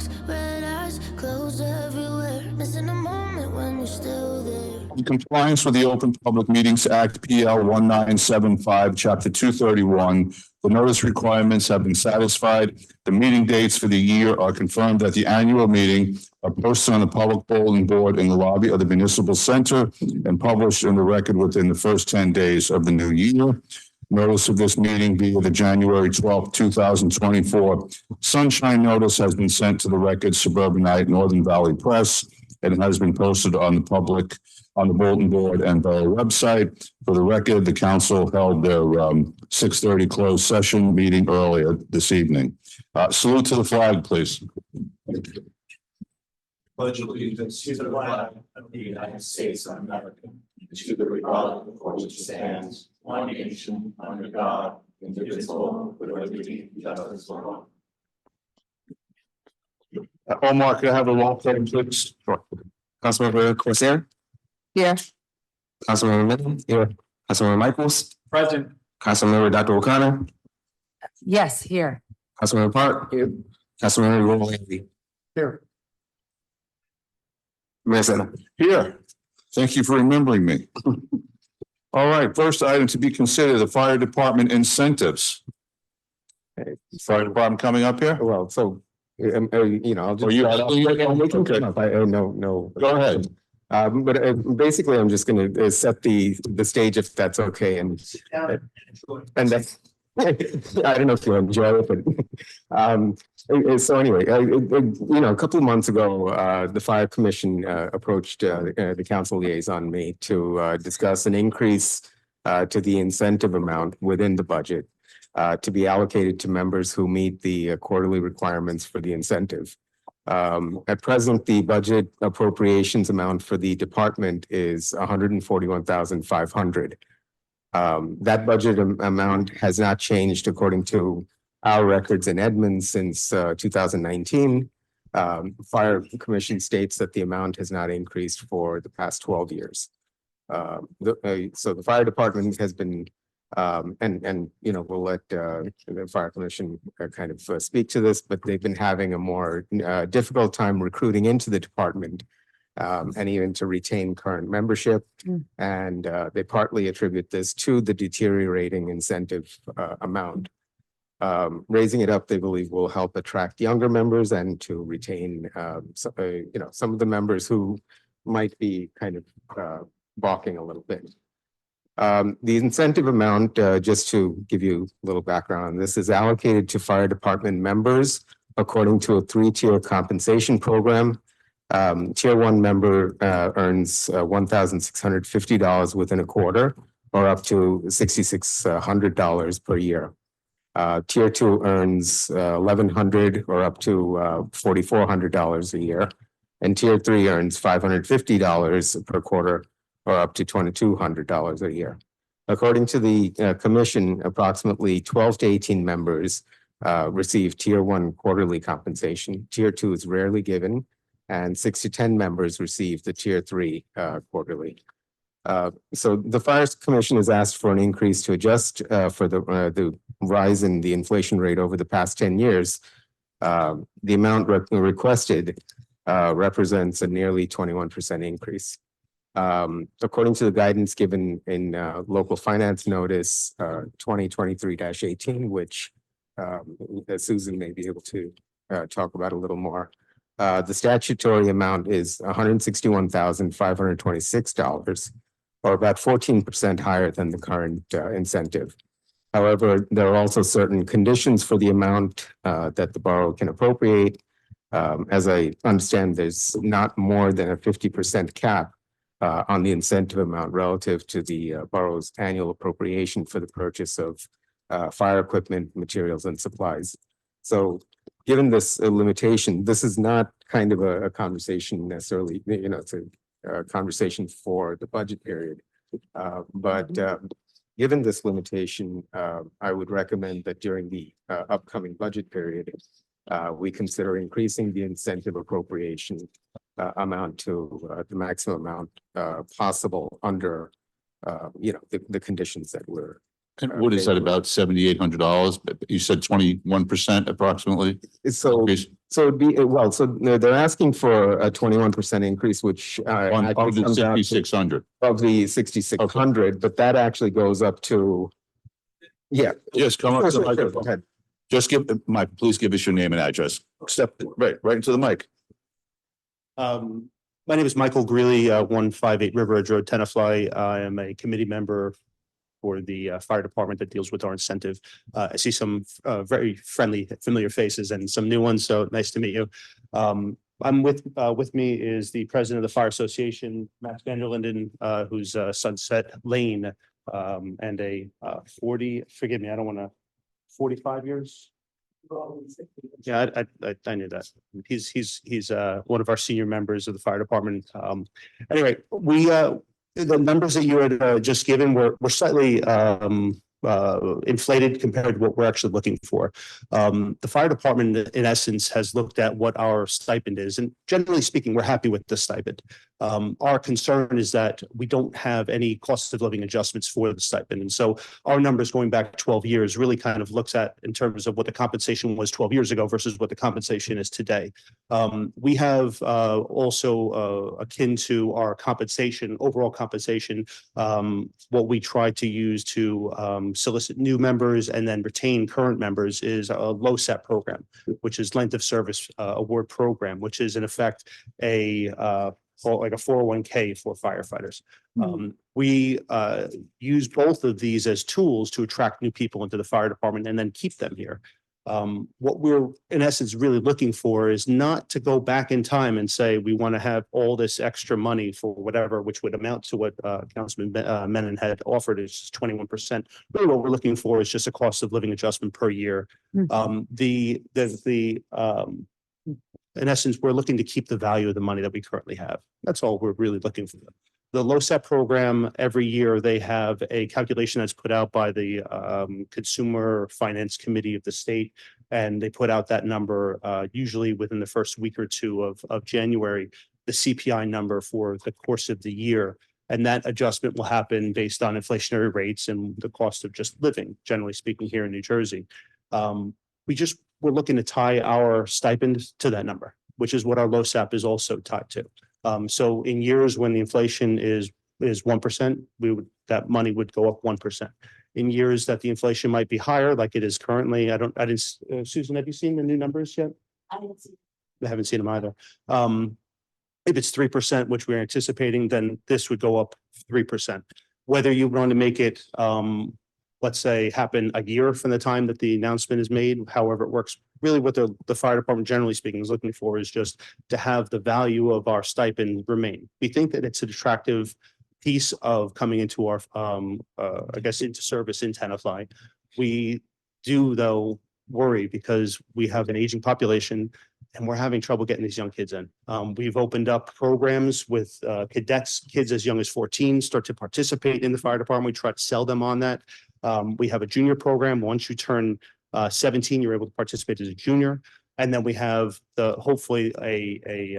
cracks, red eyes, clothes everywhere. Missing a moment when you're still there. In compliance with the Open Public Meetings Act, PL 1975, Chapter 231, the notice requirements have been satisfied. The meeting dates for the year are confirmed at the annual meeting, are posted on the public bulletin board in the lobby of the Municipal Center and published in the record within the first 10 days of the new year. Notice of this meeting via the January 12th, 2024 sunshine notice has been sent to the Record Suburbanite Northern Valley Press and has been posted on the bulletin board and borough website. For the record, the council held their 6:30 closed session meeting earlier this evening. Salute to the flag, please. Pledge allegiance to the flag of the United States of America, to the republic for which it stands, one nation, under God, indivisible, with liberty and justice for all. Omar, can I have a roll call, please? Councilmember Corsair. Here. Councilmember Mitten. Here. Councilmember Michaels. Present. Councilmember Dr. O'Connor. Yes, here. Councilmember Park. Here. Councilmember Roland. Here. Mayor Senna. Here. Thank you for remembering me. All right, first item to be considered, the fire department incentives. Fire department coming up here? Well, so, I'll just. No. Go ahead. But basically, I'm just going to set the stage if that's okay, and that's. I don't know if you'll enjoy it, but so anyway, a couple of months ago, the fire commission approached the council liaison me to discuss an increase to the incentive amount within the budget to be allocated to members who meet the quarterly requirements for the incentive. At present, the budget appropriations amount for the department is $141,500. That budget amount has not changed according to our records in Edmonds since 2019. Fire Commission states that the amount has not increased for the past 12 years. So the fire department has been, we'll let the Fire Commission kind of speak to this, but they've been having a more difficult time recruiting into the department. And even to retain current membership. And they partly attribute this to the deteriorating incentive amount. Raising it up, they believe, will help attract younger members and to retain, some of the members who might be kind of balking a little bit. The incentive amount, just to give you a little background on this, is allocated to fire department members according to a 3-tier compensation program. Tier 1 member earns $1,650 within a quarter, or up to $6,600 per year. Tier 2 earns $1,100 or up to $4,400 a year, and Tier 3 earns $550 per quarter, or up to $2,200 a year. According to the commission, approximately 12 to 18 members receive Tier 1 quarterly compensation. Tier 2 is rarely given, and 6 to 10 members receive the Tier 3 quarterly. So the Fire Commission has asked for an increase to adjust for the rise in the inflation rate over the past 10 years. The amount requested represents a nearly 21% increase. According to the guidance given in local finance notice 2023-18, which Susan may be able to talk about a little more. The statutory amount is $161,526, or about 14% higher than the current incentive. However, there are also certain conditions for the amount that the borough can appropriate. As I understand, there's not more than a 50% cap on the incentive amount relative to the borough's annual appropriation for the purchase of fire equipment, materials, and supplies. So given this limitation, this is not kind of a conversation necessarily, it's a conversation for the budget period. But given this limitation, I would recommend that during the upcoming budget period, we consider increasing the incentive appropriation amount to the maximum amount possible under, the conditions that we're And what is that, about $7,800? You said 21% approximately? So, Increase so it'd be, well, so they're asking for a 21% increase, which on actually of the comes out to- 6,600. of the 6,600, but that actually goes up to, yeah. Just come up to the Sure, sure, go microphone. ahead. Just give, Mike, please give us your name and address. Step right into the mic. My name is Michael Greeley, 158 River Edge Road, Tenafly. I am a committee member for the fire department that deals with our incentive. I see some very friendly, familiar faces and some new ones, so nice to meet you. I'm with me is the president of the Fire Association, Max Vanderlinden, who's Sunset Lane, and a 40, forgive me, I don't want to, 45 years. Yeah, I knew that. He's one of our senior members of the fire department. Anyway, we the numbers that you had just given were slightly inflated compared to what we're actually looking for. The fire department, in essence, has looked at what our stipend is, and generally speaking, we're happy with the stipend. Our concern is that we don't have any cost of living adjustments for the stipend, and so our numbers going back 12 years really kind of looks at in terms of what the compensation was 12 years ago versus what the compensation is today. We have also akin to our compensation, overall compensation, what we try to use to solicit new members and then retain current members is a LoSAP program, which is length of service award program, which is in effect like a 401k for firefighters. We use both of these as tools to attract new people into the fire department and then keep them here. What we're in essence really looking for is not to go back in time and say we want to have all this extra money for whatever, which would amount to what Councilman Menon had offered, is just 21%. Really, what we're looking for is just a cost of living adjustment per year. In essence, we're looking to keep the value of the money that we currently have. That's all we're really looking for. The LoSAP program, every year they have a calculation that's put out by the Consumer Finance Committee of the state, and they put out that number usually within the first week or two of January, the CPI number for the course of the year. And that adjustment will happen based on inflationary rates and the cost of just living, generally speaking, here in New Jersey. We're looking to tie our stipend to that number, which is what our LoSAP is also tied to. So in years when the inflation is 1%, that money would go up 1%. In years that the inflation might be higher, like it is currently, Susan, have you seen the new numbers yet? I haven't seen them either. If it's 3%, which we're anticipating, then this would go up 3%. Whether you want to make it let's say, happen a year from the time that the announcement is made, however it works. Really what the fire department, generally speaking, is looking for is just to have the value of our stipend remain. We think that it's an attractive piece of coming into our, I guess, into service in Tenafly. We do, though, worry because we have an aging population and we're having trouble getting these young kids in. We've opened up programs with cadets, kids as young as 14, start to participate in the fire department. We try to sell them on that. We have a junior program. Once you turn 17, you're able to participate as a junior. And then we have hopefully a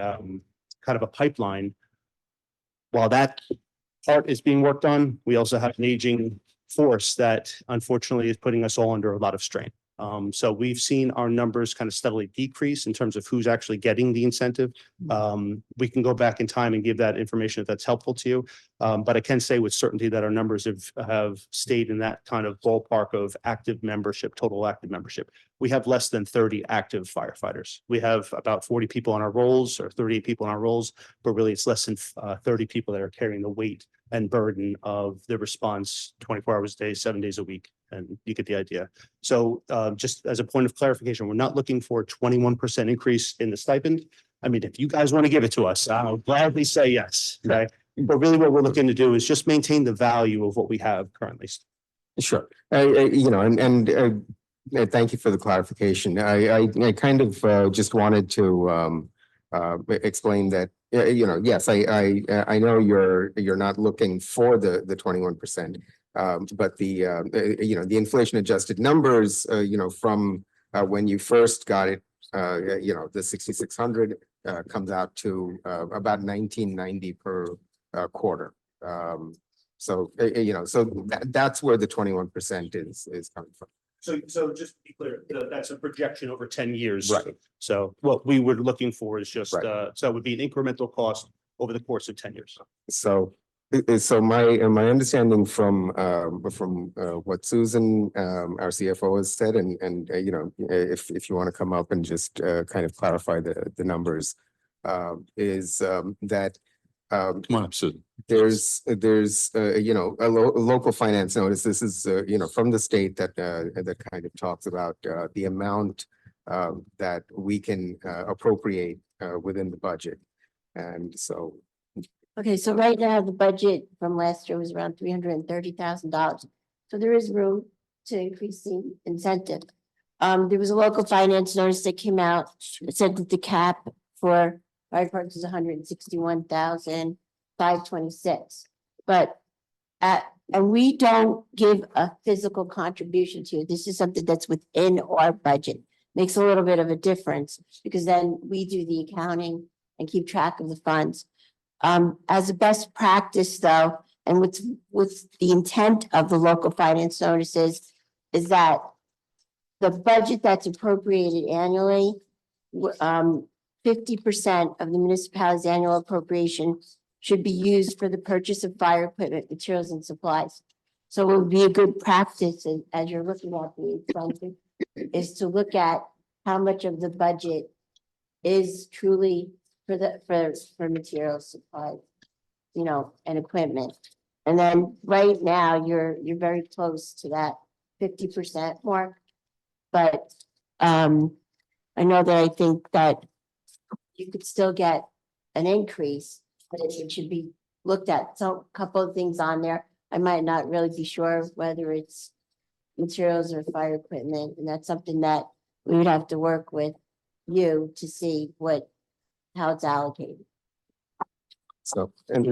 kind of a pipeline. While that part is being worked on, we also have an aging force that unfortunately is putting us all under a lot of strain. So we've seen our numbers kind of steadily decrease in terms of who's actually getting the incentive. We can go back in time and give that information if that's helpful to you. But I can say with certainty that our numbers have stayed in that kind of ballpark of active membership, total active membership. We have less than 30 active firefighters. We have about 40 people on our rolls or 38 people on our rolls, but really it's less than 30 people that are carrying the weight and burden of the response 24 hours a day, 7 days a week. And you get the idea. So just as a point of clarification, we're not looking for a 21% increase in the stipend. I mean, if you guys want to give it to us, I'll gladly say yes. Okay. But really what we're looking to do is just maintain the value of what we have currently. Sure. Thank you for the clarification. I kind of just wanted to explain that, yes, I know you're not looking for the 21%. But the inflation adjusted numbers, from when you first got it, the 6,600 comes out to about 1990 per quarter. So, so that's where the 21% is coming from. So just to be clear, that's a projection over 10 years. Right. So what we were looking for is just, Right. so it would be an incremental cost over the course of 10 years. So, my understanding from what Susan, our CFO has said, and if you want to come up and just kind of clarify the numbers, is that Come on up, Susan. there's a local finance notice. This is from the state that kind of talks about the amount that we can appropriate within the budget. And so, Okay, so right now the budget from last year was around $330,000. So there is room to increase the incentive. There was a local finance notice that came out that said that the cap for fire departments is $161,526. But and we don't give a physical contribution to it. This is something that's within our budget. Makes a little bit of a difference because then we do the accounting and keep track of the funds. As a best practice though, and what's the intent of the local finance notices is that the budget that's appropriated annually, 50% of the municipality's annual appropriation should be used for the purchase of fire equipment, materials and supplies. So it would be a good practice as you're looking at the expenses is to look at how much of the budget is truly for materials, supplies, and equipment. And then right now you're very close to that 50% mark. But I know that I think that you could still get an increase, but it should be looked at. So a couple of things on there. I might not really be sure whether it's materials or fire equipment, and that's something that we would have to work with you to see how it's allocated. so, and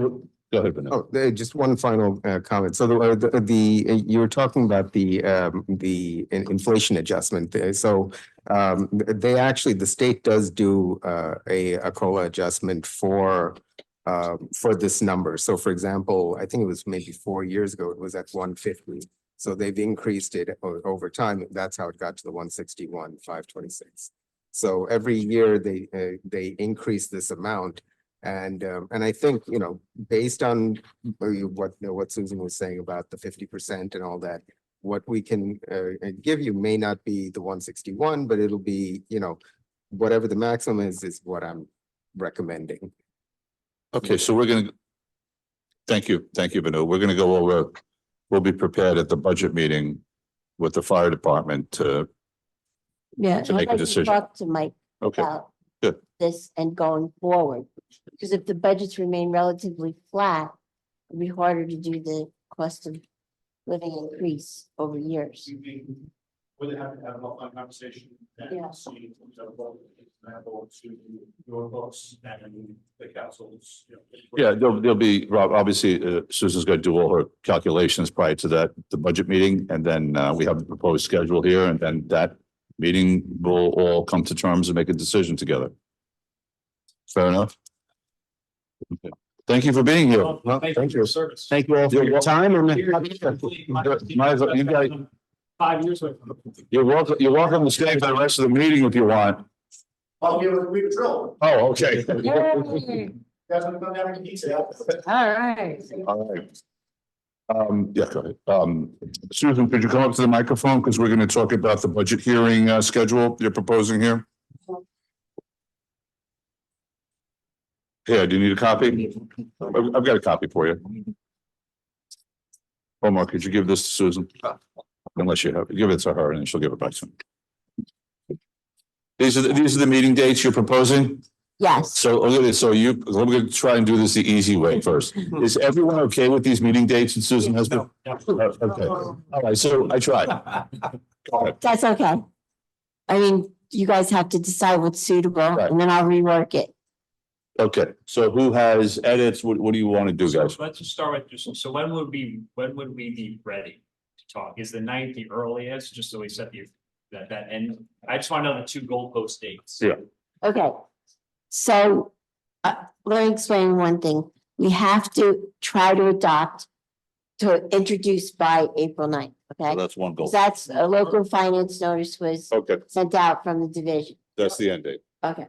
Go ahead, Vinod. just one final comment. So you were talking about the inflation adjustment. So the state does do a COLA adjustment for this number. So for example, I think it was maybe 4 years ago, it was at 150. So they've increased it over time. That's how it got to the 161,526. So every year they increase this amount. And I think, based on what Susan was saying about the 50% and all that, what we can give you may not be the 161, but it'll be, whatever the maximum is what I'm recommending. Okay, so thank you, Vinod. We're gonna go over, we'll be prepared at the budget meeting with the fire department to Yeah. To make a decision. Talk to Mike Okay, about good. this and going forward. Because if the budgets remain relatively flat, it'll be harder to do the cost of living increase over years. Would have to have an offline conversation Yeah. and see what example to your books and the council's. Yeah, there'll be, Rob, obviously, Susan's gonna do all her calculations prior to the budget meeting, and then we have the proposed schedule here, and then that meeting will all come to terms and make a decision together. Fair enough? Okay. Thank you for being here. Well, thank you for your service. Thank you all for your time. And You guys, 5 years away from. you're welcome to stay for the rest of the meeting if you want. I'll be able to read the drill. Oh, okay. Yay. Guys want to come down and detail? All right. All right. Yeah, go ahead. Susan, could you come up to the microphone? Because we're going to talk about the budget hearing schedule you're proposing here. Here, do you need a copy? I've got a copy for you. Omar, could you give this to Susan? Unless you have, give it to her and then she'll give it back to me. These are the meeting dates you're proposing? Yes. So, I'm going to try and do this the easy way first. Is everyone okay with these meeting dates that Susan has been? Okay, all right, so I tried. All right. That's okay. I mean, you guys have to decide what's suitable Right. and then I'll rework it. Okay, so who has edits? What do you want to do, So guys? let's just start with just, so when would we be ready to talk? Is the 9th the earliest, just so we set that end? I just want to know the 2 goalpost dates. Yeah. Okay. So let me explain one thing. We have to try to adopt to introduce by April 9th, So okay? that's one goal. That's a local finance notice was Okay, sent out from the division. that's the end date. Okay.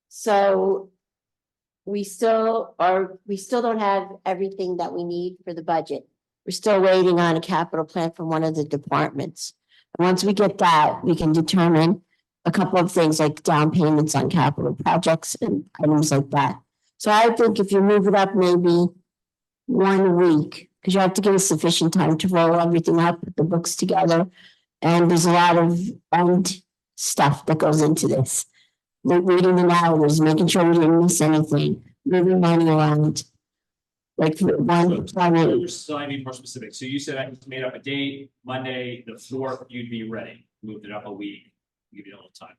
So we still don't have everything that we need for the budget. We're still waiting on a capital plan from one of the departments. And once we get that, we can determine a couple of things like down payments on capital projects and items like that. So I think if you move it up maybe 1 week, because you have to give us sufficient time to roll everything up, put the books together. And there's a lot of stuff that goes into this. Like reading the narratives, making sure we didn't miss anything, moving money around. Like one, So I need more specific. So you said I made up a date, Monday, the 4th, you'd be ready, moved it up a week, give you a little time.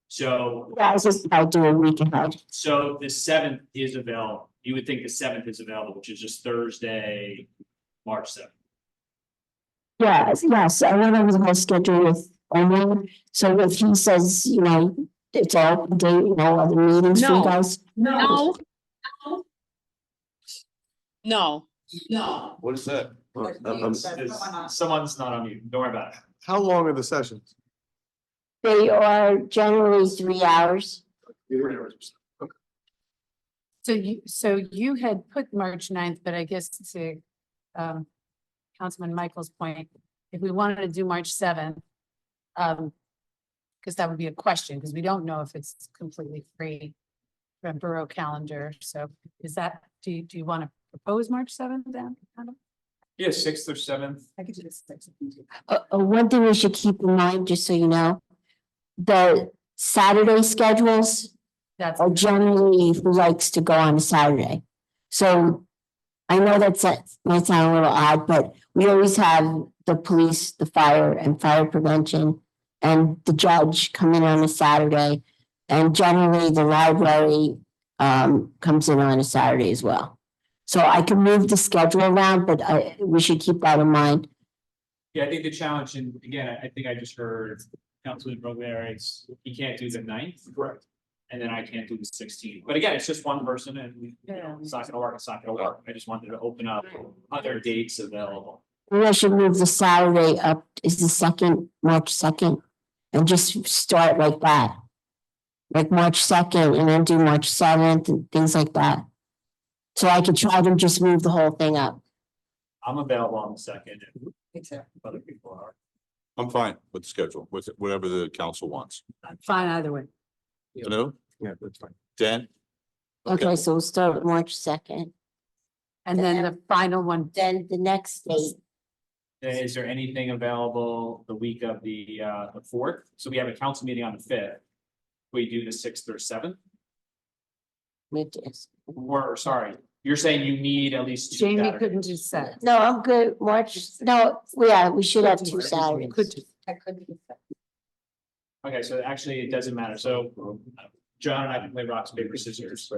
So, yeah, it's just, I'll do a week ahead. so the 7th is available. You would think the 7th is available, which is just Thursday, March 7th. Yes, I went over the whole schedule with Omar, so if he says, it's all day, other meetings for you No. guys. No. No. What is that? Someone's not on mute. Don't worry about it. How long are the sessions? They are generally 3 hours. So you had put March 9th, but I guess to Councilman Michael's point, if we wanted to do March 7th, because that would be a question, because we don't know if it's completely free from borough calendar. So is that, do you want to propose March 7th then? Adam? Yeah, 6th or 7th. I could do this. One thing we should keep in mind, just so you know, the Saturday schedules That's, are generally who likes to go on a Saturday. So I know might sound a little odd, but we always have the police, the fire and fire prevention and the judge come in on a Saturday. And generally the library comes in on a Saturday as well. So I can move the schedule around, but we should keep that in mind. Yeah, I think the challenge, and again, I think I just heard Councilman Robert, he can't do the 9th. Correct. And then I can't do the 16th. But again, it's just one person and it's not gonna work, it's not gonna work. I just wanted to open up other dates available. Maybe I should move the Saturday up, is the March 2nd, and just start like that. Like March 2nd and then do March 7th and things like that. So I could try to just move the whole thing up. I'm available on the 2nd if other people are. I'm fine with the schedule, with whatever the council wants. I'm fine either way. You know, Yeah, that's fine. Dan? Okay, so we'll start with March 2nd. And then the final one, Then the next date, Is there anything available the week of the 4th? So we have a council meeting on the 5th. We do the 6th or 7th, which is, or sorry, you're saying you need at least 2 Jamie Saturdays. couldn't do set. no, I'm good, we should have 2 Saturdays. Could do. I could do. Okay, so actually it doesn't matter. So John and I can play rocks, paper, scissors.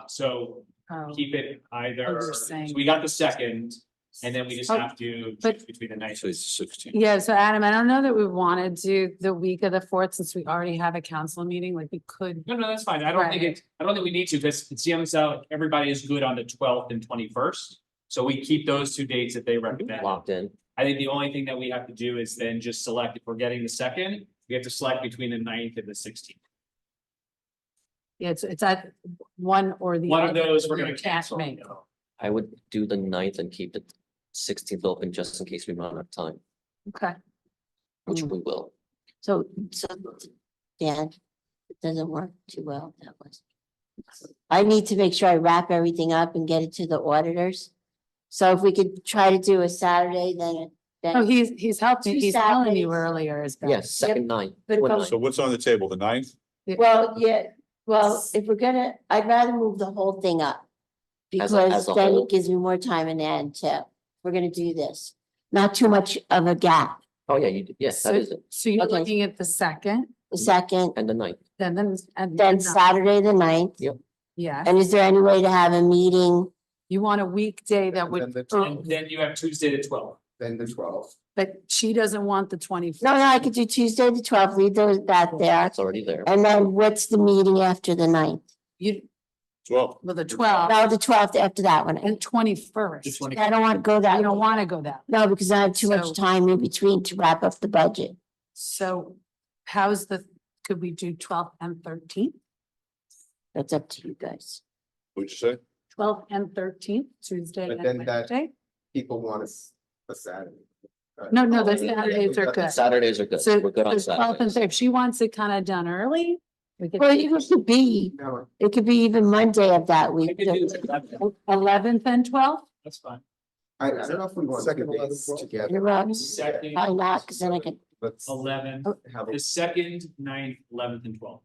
So Oh. keep it either, you're saying- so we got the 2nd, and then we just have to But- choose between the 9th. Say 16. Yeah, so Adam, I don't know that we want to do the week of the 4th since we already have a council meeting, like we could. No, that's fine. I don't think I don't think we need to, because it seems out everybody is good on the 12th and 21st. So we keep those 2 dates that they recommend. Locked in. I think the only thing that we have to do is then just select, if we're getting the 2nd, we have to select between the 9th and the 16th. Yeah, it's at one or the. One of other those that we're we gonna can't cancel. make. I would do the 9th and keep the 16th open just in case we run out of time, Okay. which we will. So, Dan, it doesn't work too well, that was. I need to make sure I wrap everything up and get it to the auditors. So if we could try to do a Saturday, then. Oh, he's helped me. 2 He's telling you Saturdays. earlier is better. Yes, second 9th. But What if night? So what's on the table, the 9th? Well, yeah, well, if we're gonna, I'd rather move the whole thing up. As Because a then whole? it gives me more time in the end too. We're gonna do this. Not too much of a gap. Oh, yeah, you did. Yes, that So, is it. so you're Okay. looking at the 2nd, The 2nd, And the 9th. and then Saturday, the 9th. Yep. Yeah, And is there any way to have a meeting? you want a weekday that would, And then you have Tuesday the 12th. Then the 12th. but she doesn't want the 24th. No, I could do Tuesday, the 12th, leave that there. That's already there. And then what's the meeting after the 9th? You, Well, Well, the 12th No, the twelfth after that one. and 21st. The 20 I don't want to go that. I don't want to go that. No, because I have too So- much time in between to wrap up the budget. So how's could we do 12th and 13th? That's up to you guys. what'd you say? 12th and 13th, Tuesday But and then that- Wednesday? People want us a Saturday. No, the Saturdays are good. Saturdays are good. So We're good on the 12th and Saturdays. 13th, if she wants it kind of done early, we could. Well, it could be, No, it could be even Monday of that I week. could do the 11th. 11th and 12th? That's fine. I don't know if we want Second, the 11, dates 12. together. You're right. Second, Probably not, because then I could, Let's 11th, have a. the 2nd, 9th, 11th and 12th.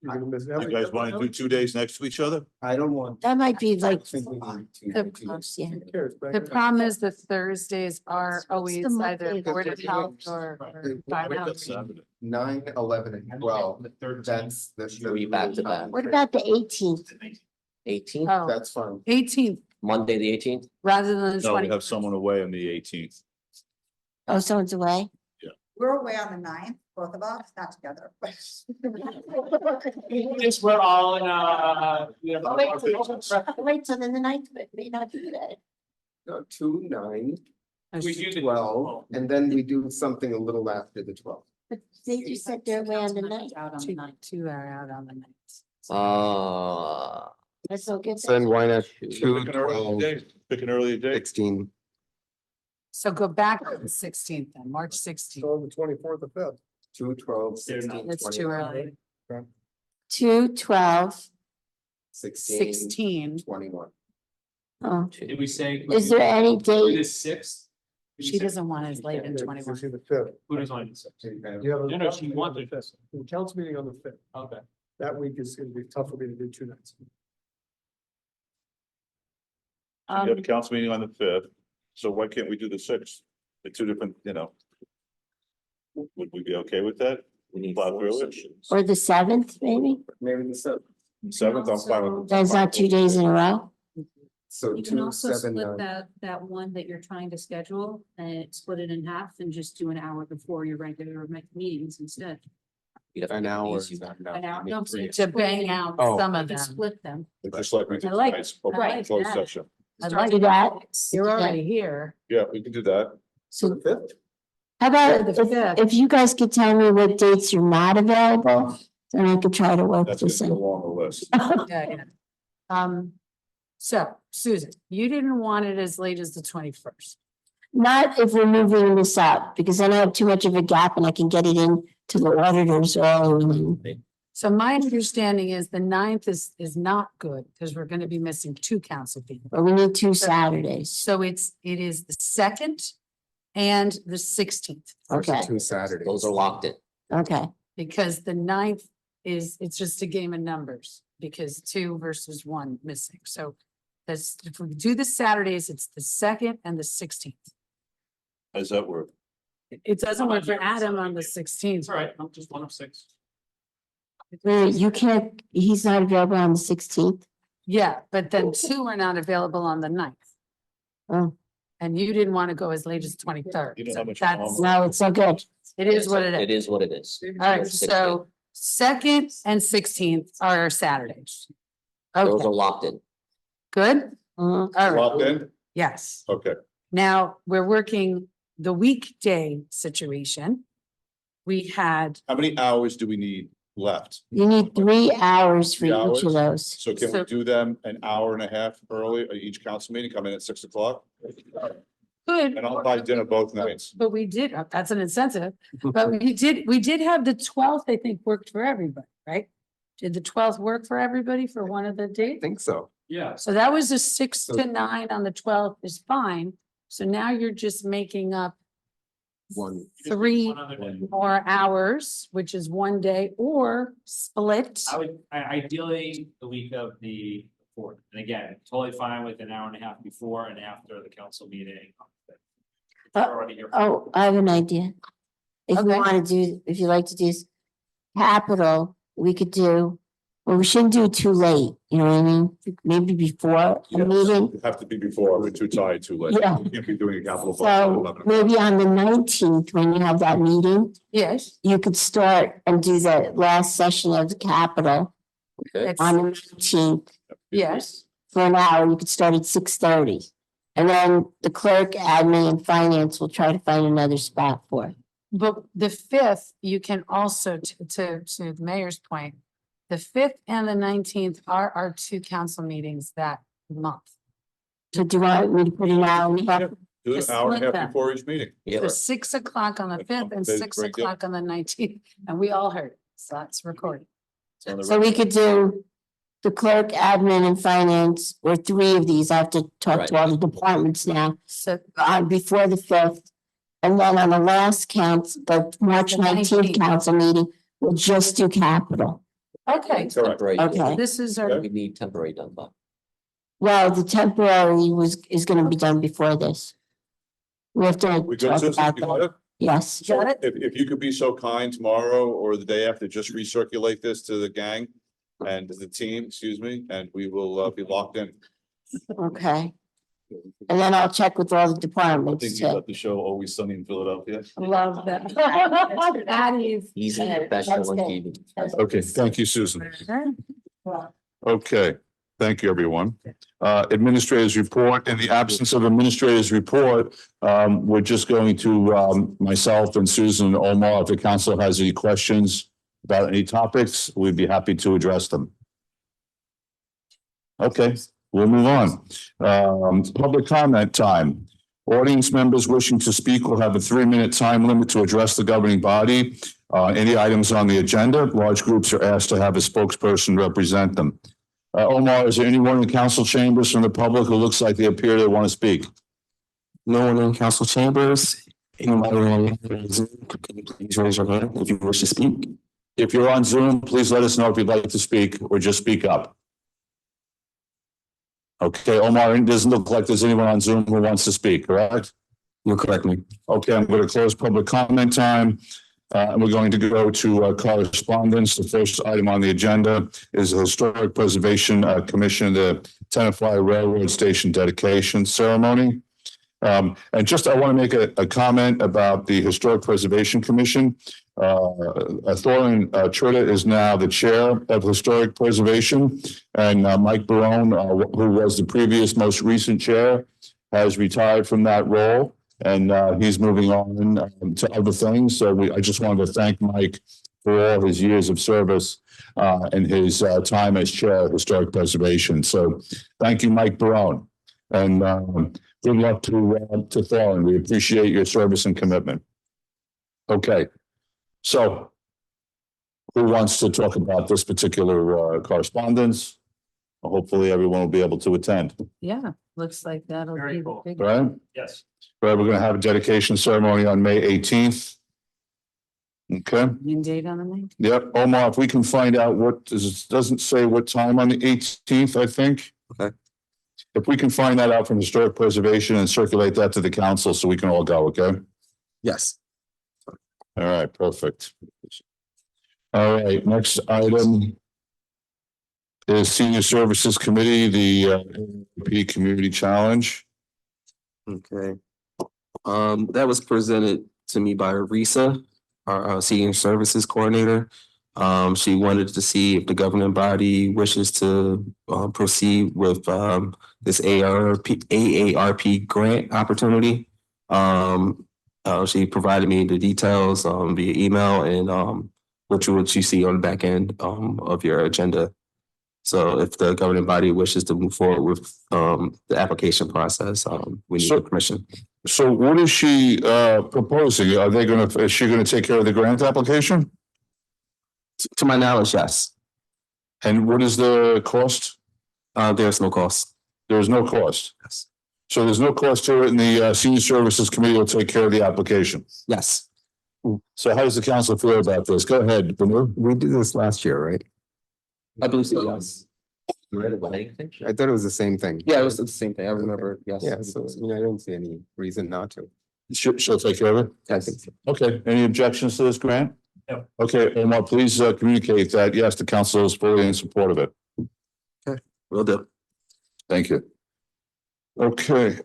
You're gonna miss You guys want to do 2 days next to each other? I don't want. that might be I like, think we need to The- do two days. yeah. The problem is the Thursdays are always the either Monday? Board of Health or environmental. 9, 11, and 12. The 13th. That's the. Three back to back. What about the eighteenth? Eighteenth, Oh, That's fine. 18th Monday, the eighteenth. rather than the No, we 20th. have someone away on the 18th. Oh, someone's away? We're away on the 9th, both of us, not together. Just we're all in, Wait, so then the ninth may not do that. No, 2, 9, We do the 12, and then we do something a little after the 12th. But they just said they're away on the ninth. Two are out on the night. That's so good. Then why not 2, Pick an early 12, date. Pick an early date. 16? So go back to the 16th then, March 16th. the 24th of Feb. 2, 12, 16, That's too 21, early. 2, 12. 16, 16. 21. Oh, Did we say? is there any The date? 6th? She doesn't want as late in 21. The fifth. Who doesn't want to do 6th? You have a- No, she wanted- The council meeting on the fifth. Okay. That week is gonna be tough for me to do 2 nights. You have a Um, council meeting on the 5th, so why can't we do the 6th? The two different, would we be okay with that? We need Plow 4 through it. sessions. Or the seventh, maybe? Maybe the 7th. 7th, I'm fine with. That's not 2 days in a row? So You can 2, also 7, split 9. that one that you're trying to schedule and split it in half and just do an hour before your regular meetings instead. You'd have to An make it hour easy. is not An enough. hour, We no, need 3. To bang out Oh. some you of can them. split them. Just like we did I like- tonight's I like closed that. session. I'd Start like do that. You're Yeah. already here. Yeah, we can do that. So The 5th? how about The fifth. if you guys could tell me what dates you're not available, then I could try to work That's this gonna be a in. longer list. Yeah. So Susan, you didn't want it as late as the 21st. Not if we're moving this up, because then I have too much of a gap and I can get it in to the auditors early. So my understanding is the 9th is not good because we're going to be missing 2 council people. But we need 2 Saturdays. So it is the 2nd and the 16th. Okay. 2 Saturdays. Those are locked in. Okay, Because the 9th it's just a game of numbers because 2 versus 1 missing. So that's, if we do the Saturdays, it's the 2nd and the 16th. How does that work? It doesn't work for Adam on the 16th. It's all right, I'm just one of 6. wait, you can't, he's not available on the 16th? Yeah, but then 2 are not available on the 9th. Oh, And you didn't want to go as late as 23rd. You know So how much that's, longer- no, it's so good. it is what it It is. is what it is. All right, 16th. so 2nd and 16th are Saturdays. Those Okay, are locked in. good? Mhm. All right, Locked in? yes. Okay. Now, we're working the weekday situation. We had, How many hours do we need left? You need 3 hours for 3 each hours? of those. So can we So- do them an hour and a half early at each council meeting, come in at 6 o'clock? good. And I'll buy dinner both nights. But we did, that's an incentive, but we did have the 12th, I think, worked for everybody, right? Did the 12th work for everybody for one of the I dates? think so. Yeah. So that was a 6 to 9 on the 12th is fine. So now you're just making up 1. 3 One other day. more hours, which is 1 day or split. I would, ideally, the week of the 4th, and again, totally fine with an hour and a half before and after the council meeting. Uh, Already here. Oh, I have an idea. If you Okay. want to do, if you like to do capital, we could do, well, we shouldn't do it too late, you know what I mean? Maybe before a Yes. meeting. It'd have to be before, we're too tired, too late. Yeah. We can't be doing a capital. budget at So 11 o'clock. maybe on the 19th, when you have that meeting, Yes, you could start and do the last session of the capital Okay. It's, on the 19th yes, for an hour. You could start at 6:30. And then the clerk, admin and finance will try to find another spot for it. but the fifth, you can also, to the mayor's point, the fifth and the 19th are our two council meetings that month. So do you want me to put an hour and a half? Do Just an hour and a split half that. before each meeting. Yeah. So 6 o'clock on the fifth and Okay, 6 great deal. o'clock on the 19th, and we all heard, it, so that's recorded. So we could do the clerk, admin and finance, or three of these. I have to talk to all the departments now, So before the fifth. And then on the last the March The 19th 19th. council meeting, we'll just do capital. okay, Temporary. Okay. this is our, We need temporary done by. Well, the temporary is gonna be done before this. We have to We good, talk Susan? about You got that. it? Yes, So Got it? if you could be so kind tomorrow or the day after, just recirculate this to the gang and the team, excuse me, and we will be locked in. okay. And then I'll check with all the I departments think you too. got the show Always Sunny in Philadelphia. love that. That is. Easy, That's professional and good. TV. Okay, thank you, Susan. Well, Okay, thank you, everyone. Administrators report. In the absence of administrators report, we're just going to, myself and Susan and Omar, if the council has any questions about any topics, we'd be happy to address them. Okay, we'll move on. Public comment time. Audience members wishing to speak will have a 3-minute time limit to address the governing body. Any items on the agenda, large groups are asked to have a spokesperson represent them. Omar, is there anyone in council chambers from the public who looks like they appear to want to speak? No one in council chambers. Anybody on Zoom, can you please raise your hand if you wish to speak? If you're on Zoom, please let us know if you'd like to speak or just speak up. Okay, Omar, it doesn't look like there's anyone on Zoom who wants to speak, correct? You're correct, me. Okay, I'm going to close public comment time. And we're going to go to correspondence. The first item on the agenda is the Historic Preservation Commission, the Tenafly Railroad Station dedication ceremony. And just, I want to make a comment about the Historic Preservation Commission. Thorin Trutta is now the chair of Historic Preservation, and Mike Barone, who was the previous most recent chair, has retired from that role. And he's moving on to other things. So I just wanted to thank Mike for all his years of service and his time as chair of Historic Preservation. So thank you, Mike Barone. And good luck to Thorin. We appreciate your service and commitment. Okay. So who wants to talk about this particular correspondence? Hopefully everyone will be able to attend. Yeah, looks like that'll Very be. cool. big. Right? Yes. Right, we're gonna have a dedication ceremony on May 18th. Okay, Main date on the 19th. yep, Omar, if we can find out doesn't say what time on the 18th, I think. Okay. If we can find that out from Historic Preservation and circulate that to the council so we can all go, okay? Yes. All right, perfect. All right, next item is Senior Services Committee, the AP Community Challenge. Okay. That was presented to me by Risa, our senior services coordinator. She wanted to see if the governing body wishes to proceed with this AARP grant opportunity. She provided me the details via email and what you see on the back end of your agenda. So if the governing body wishes to move forward with the application process, we need the permission. So what is she proposing? Is she gonna take care of the grant application? To my knowledge, yes. And what is the cost? There's no cost. There's no cost. Yes. So there's no cost to it and the Senior Services Committee will take care of the application. Yes. So how does the council feel about this? Go ahead, Benoit. We did this last year, right? I believe so, yes. I thought it was the same thing. Yeah, it was the same thing. I remember, yes. Yeah, so I don't see any reason not to. She'll take care of it? I think so. Okay, any objections to this grant? No. Okay, Omar, please communicate that, yes, the council is fully in support of it. Will do. Thank you. Okay.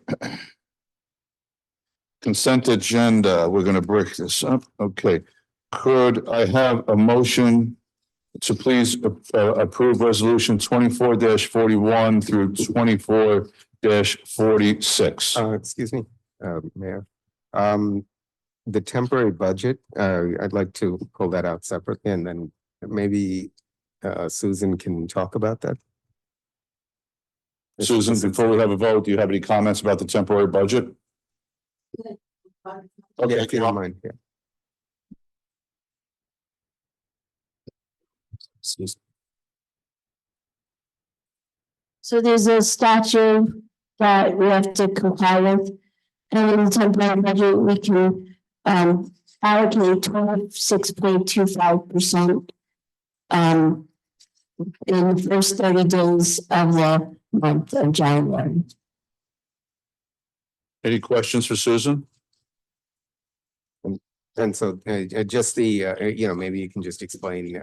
Consent agenda, we're gonna break this up. Okay. Could I have a motion to please approve resolution 24-41 through 24-46. Excuse me, Mayor. The temporary budget, I'd like to pull that out separately and then maybe Susan can talk about that. Susan, before we have a vote, do you have any comments about the temporary budget? Okay, if you don't mind, yeah. Excuse me. So there's a statute that we have to comply with. And in the temporary budget, we can allocate 26.25% in the first 30 days of the month of January. Any questions for Susan? And so just the, maybe you can just explain,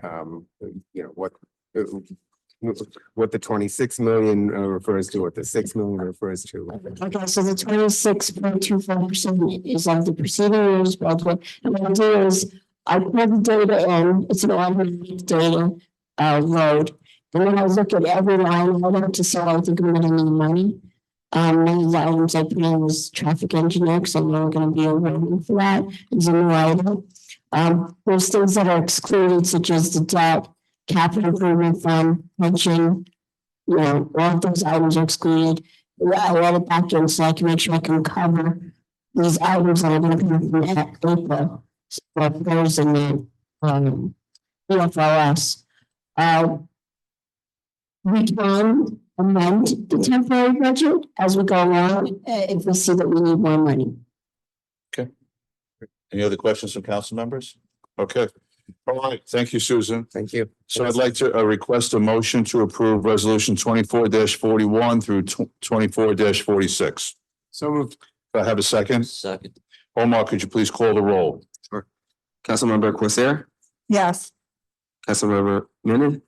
what the 26 million refers to, what the 6 million refers to. Okay, so the 26.25% is of the preceding year's budget. And what I do is I put the data in, it's an automatic data load. And then I look at every line item to see what I think I'm gonna need money. Many of the items I put in was traffic engineer, because I know we're gonna be awarding for that, it's a new item. There's things that are excluded, such as the debt, capital improvement fund, pension, all of those items are excluded. I let it back in so I can make sure I can cover these items that are gonna come from April. So there's in the EFLS. We can amend the temporary budget as we go along, if we see that we need more money. Any other questions from council members? Okay. All right. Thank you, Susan. Thank you. So I'd like to request a motion to approve resolution 24-41 through 24-46. So moved. Do I have a second? Second. Omar, could you please call the roll? Councilmember Corsair, Yes. Councilmember Menon,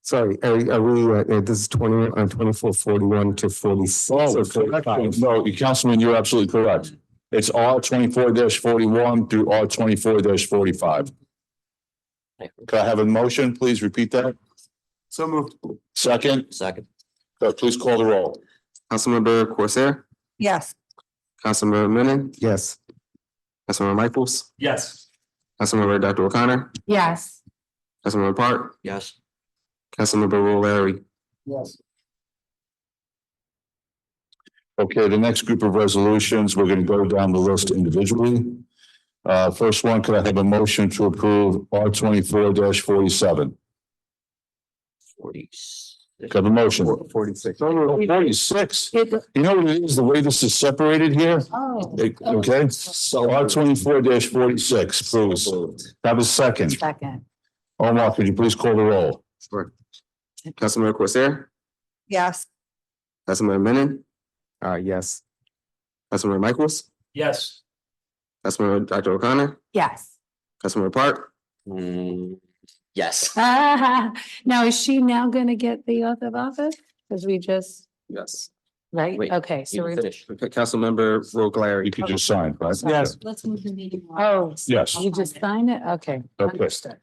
Sorry, are we, this is 2441 to 46. Oh, or 45? no, Councilman, you're absolutely correct. It's R 24-41 through R 24-45. Could I have a motion? Please repeat that. So moved. Second, Second. please call the roll. Councilmember Corsair, Yes. Councilmember Menon, Yes. Councilmember Michaels, Yes. Councilmember Dr. O'Connor, Yes. Councilmember Park, Yes. Councilmember Larry. Yes. Okay, the next group of resolutions, we're going to go down the list individually. First one, could I have a motion to approve R 24-47? 46. Could I have a motion? 46. 46. You know what it is, the way this is separated here? Oh. Okay, so R 24-46, please. Have a second. Second. Omar, could you please call the roll? Sure. Councilmember Corsair, Yes. Councilmember Menon, Yes. Councilmember Michaels, Yes. Councilmember Dr. O'Connor, Yes. Councilmember Park, Yes. Now, is she now gonna get the oath of office? Because we just, yes. right? Wait, Okay, You so we're. finish. Councilmember Larry. You could just sign, right? Yes. Let's move the meeting. on. Oh, Yes. you just signed it? Okay. Okay. Understood.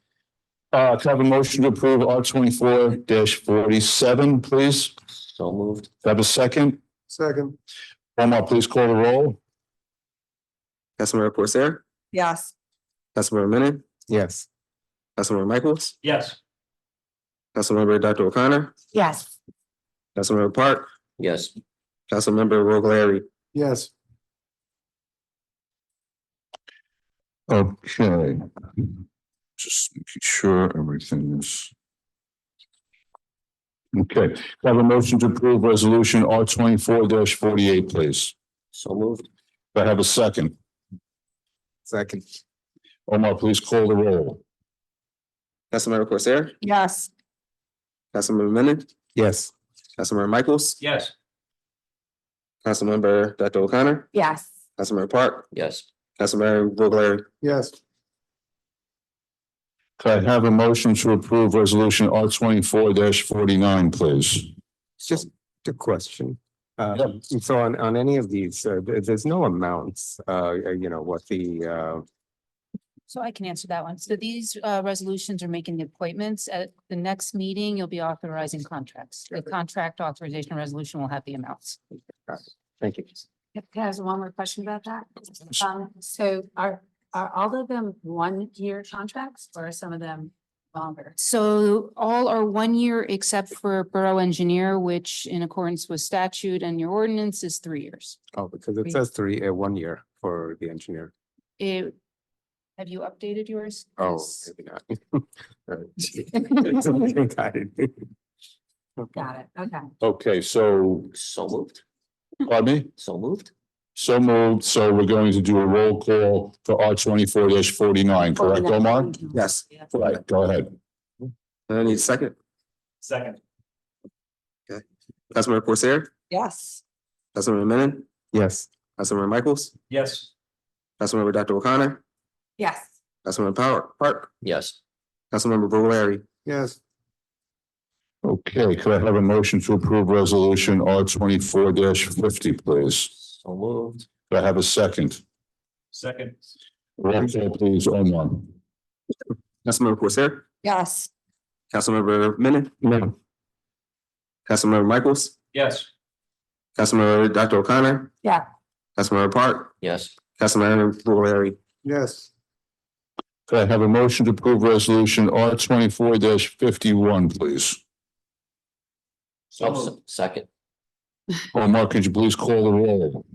Could I have a motion to approve R 24-47, please? So moved. Could I have a second? Second. Omar, please call the roll. Councilmember Corsair, Yes. Councilmember Menon, Yes. Councilmember Michaels, Yes. Councilmember Dr. O'Connor, Yes. Councilmember Park, Yes. Councilmember Larry. Yes. Okay. Just making sure everything is. Okay, could I have a motion to approve resolution R 24-48, please? So moved. Could I have a second? Second. Omar, please call the roll. Councilmember Corsair, Yes. Councilmember Menon, Yes. Councilmember Michaels, Yes. Councilmember Dr. O'Connor, Yes. Councilmember Park, Yes. Councilmember Larry. Yes. Could I have a motion to approve resolution R 24-49, please? Just a question. So on any of these, there's no amounts, what the So I can answer that one. So these resolutions are making the appointments. At the next meeting, you'll be authorizing contracts. The contract authorization resolution will have the amounts. Thank you. Can I ask one more question about that? So are all of them 1-year contracts or are some of them longer? So all are 1 year except for borough engineer, which in accordance with statute and your ordinance is 3 years. Oh, because it says 1 year for the engineer. Have you updated yours? Oh, 'Cause- maybe not. Got it. Got it, okay. Okay, so, So moved. pardon me? So moved. So moved. So we're going to do a roll call for R 24-49, correct, Omar? Yes. Right, go ahead. I need a second. Second. Councilmember Corsair, Yes. Councilmember Menon, Yes. Councilmember Michaels, Yes. Councilmember Dr. O'Connor, Yes. Councilmember Park, Yes. Councilmember Larry. Yes. Okay, could I have a motion to approve resolution R 24-50, please? So moved. Do I have a second? Second. Roll call, please, Omar. Councilmember Corsair, Yes. Councilmember Menon, No. Councilmember Michaels, Yes. Councilmember Dr. O'Connor. Yeah. Councilmember Park, Yes. Councilmember Larry. Yes. Could I have a motion to approve resolution R 24-51, please? Second. Omar, could you please call the roll?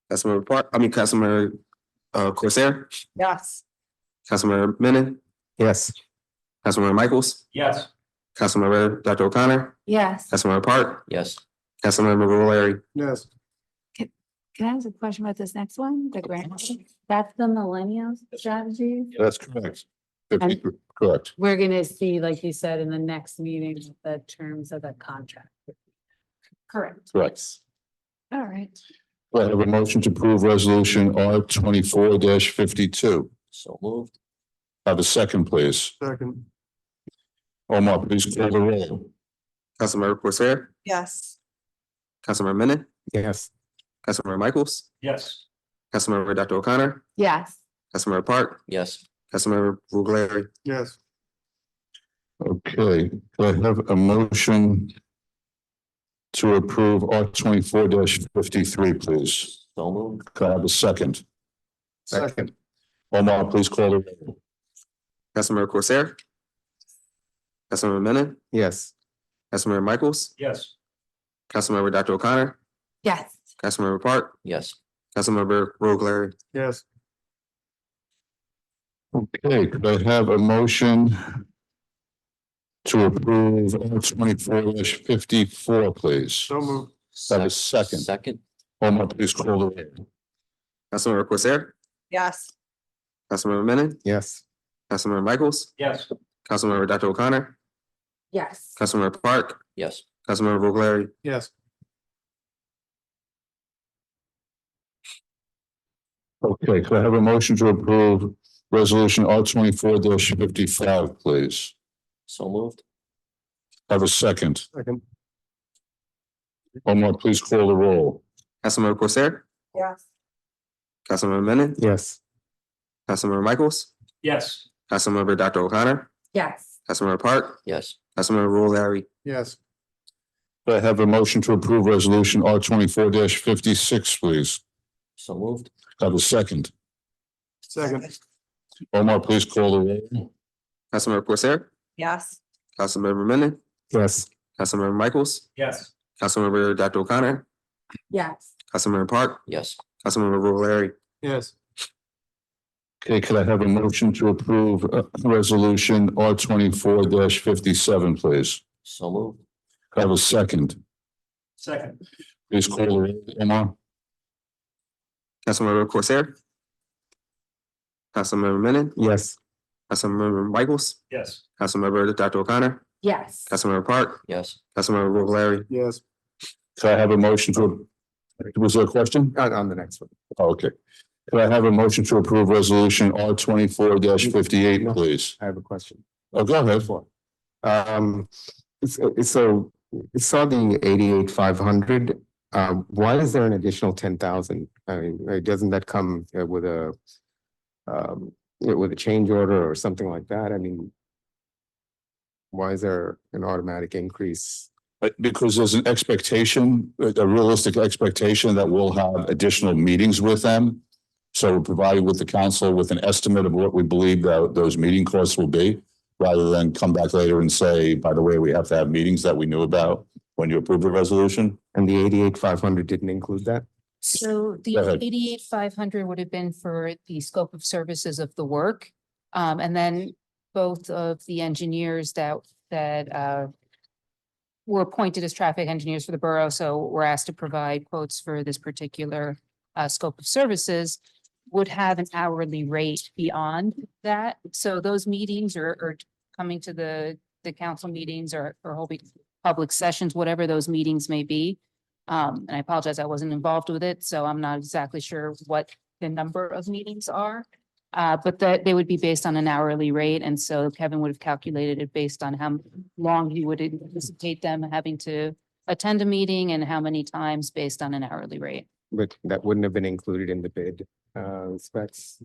Councilmember Corsair, Yes. Councilmember Menon, Yes. Councilmember Michaels, Yes. Councilmember Dr. O'Connor, Yes. Councilmember Park, Yes. Councilmember Larry. Yes. Can I ask a question about this next one? The grant, that's the millennial strategy? That's correct. 50, correct. We're gonna see, like you said, in the next meeting, the terms of the contract. Correct. Correct. All right. Do I have a motion to approve resolution R 24-52? So moved. Have a second, please. Second. Omar, please call the roll. Councilmember Corsair, Yes. Councilmember Menon, Yes. Councilmember Michaels, Yes. Councilmember Dr. O'Connor, Yes. Councilmember Park, Yes. Councilmember Larry. Yes. Okay, do I have a motion to approve R 24-53, please? So moved. Could I have a second? Second. Omar, please call the roll. Councilmember Corsair, Councilmember Menon, Yes. Councilmember Michaels, Yes. Councilmember Dr. O'Connor, Yes. Councilmember Park, Yes. Councilmember Larry. Yes. Okay, could I have a motion to approve R 24-54, please? So moved. Have a second. Second. Omar, please call the roll. Councilmember Corsair, Yes. Councilmember Menon, Yes. Councilmember Michaels, Yes. Councilmember Dr. O'Connor, Yes. Councilmember Park, Yes. Councilmember Larry. Yes. Okay, could I have a motion to approve resolution R 24-55, please? So moved. Have a second. Second. Omar, please call the roll. Councilmember Corsair, Yes. Councilmember Menon, Yes. Councilmember Michaels, Yes. Councilmember Dr. O'Connor, Yes. Councilmember Park, Yes. Councilmember Larry. Yes. Could I have a motion to approve resolution R 24-56, please? So moved. Have a second. Second. Omar, please call the roll. Councilmember Corsair, Yes. Councilmember Menon, Yes. Councilmember Michaels, Yes. Councilmember Dr. O'Connor, Yes. Councilmember Park, Yes. Councilmember Larry. Yes. Okay, could I have a motion to approve resolution R 24-57, please? So moved. Could I have a second. Second. Please call the roll, Omar. Councilmember Corsair, Councilmember Menon, Yes. Councilmember Michaels, Yes. Councilmember Dr. O'Connor, Yes. Councilmember Park, Yes. Councilmember Larry. Yes. Could I have a motion to, was there a question? On the next one. Oh, okay. Could I have a motion to approve resolution R 24-58, please? I have a question. Oh, go ahead. So it's saw the 88,500. Why is there an additional 10,000? I mean, doesn't that come with a with a change order or something like that? I mean, why is there an automatic increase? Because there's an expectation, a realistic expectation that we'll have additional meetings with them. So we're providing with the council with an estimate of what we believe that those meeting costs will be, rather than come back later and say, by the way, we have to have meetings that we knew about when you approved the resolution. And the 88,500 didn't include that? So the Go ahead. 88,500 would have been for the scope of services of the work. And then both of the engineers that were appointed as traffic engineers for the borough, so were asked to provide quotes for this particular scope of services, would have an hourly rate beyond that. So those meetings or coming to the council meetings or holding public sessions, whatever those meetings may be. And I apologize, I wasn't involved with it, so I'm not exactly sure what the number of meetings are. But that they would be based on an hourly rate, and so Kevin would have calculated it based on how long he would anticipate them having to attend a meeting and how many times based on an hourly rate. But that wouldn't have been included in the bid specs.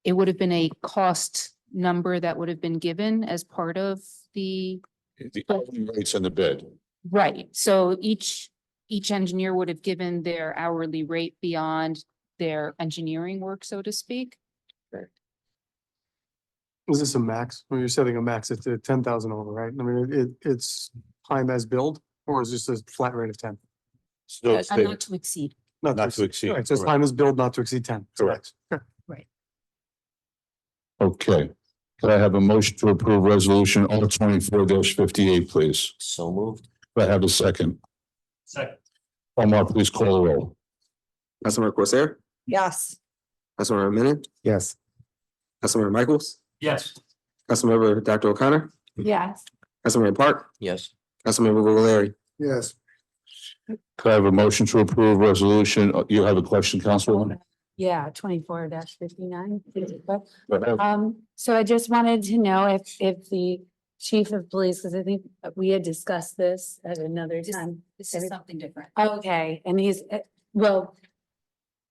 It would have been a cost number that would have been given as part of the, The hourly rates in the bid. right, so each engineer would have given their hourly rate beyond their engineering work, so to speak. Is this a max? When you're setting a max, it's a 10,000 over, right? I mean, it's time as billed, or is this a flat rate of 10? So it's Not to exceed. not to exceed. Right, so it's time as billed, not to exceed 10. Correct. Right. Okay. Could I have a motion to approve resolution R 24-58, please? So moved. Could I have a second? Second. Omar, please call the roll. Councilmember Corsair, Yes. Councilmember Minute, Yes. Councilmember Michaels, Yes. Councilmember Dr. O'Connor, Yes. Councilmember Park, Yes. Councilmember Vogaleari. Yes. Could I have a motion to approve resolution? You have a question, Councilwoman? Yeah, 24-59. Go ahead. So I just wanted to know if the chief of police, because I think we had discussed this at another time. This is something different. Okay, and he's, well,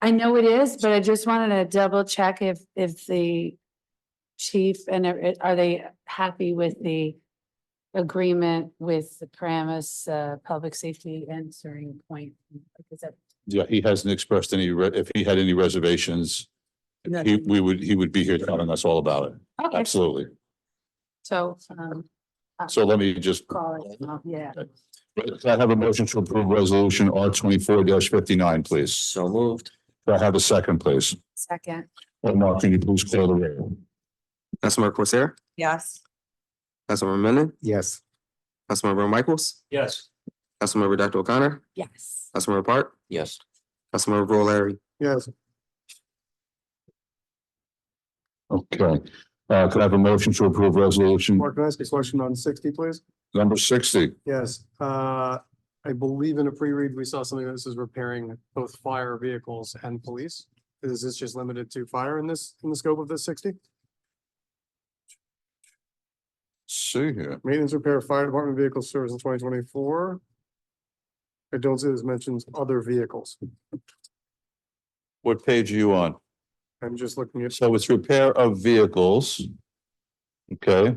I know it is, but I just wanted to double check if the chief and are they happy with the agreement with the Paramus Public Safety Answering Point? Is that Yeah, he hasn't expressed any, if he had any reservations, he would be here telling us all about it. okay? Absolutely. So, So let me just, call it, yeah. could I have a motion to approve resolution R 24-59, please? So moved. Could I have a second, please? Second, Omar, can you please call the roll? Councilmember Corsair, Yes. Councilmember Minute, Yes. Councilmember Michaels, Yes. Councilmember Dr. O'Connor, yes. Councilmember Park, Yes. Councilmember Vogaleari. Yes. Okay. Could I have a motion to approve resolution Mark, can I ask a question on 60, please? number 60? Yes, I believe in a pre-read, we saw something that says repairing both fire vehicles and police. Is this just limited to fire in the scope of this 60? See here. Maintenance repair of fire department vehicle service in 2024. I don't see this mentions other vehicles. What page are you on? I'm just looking at, So it's repair of vehicles. Okay.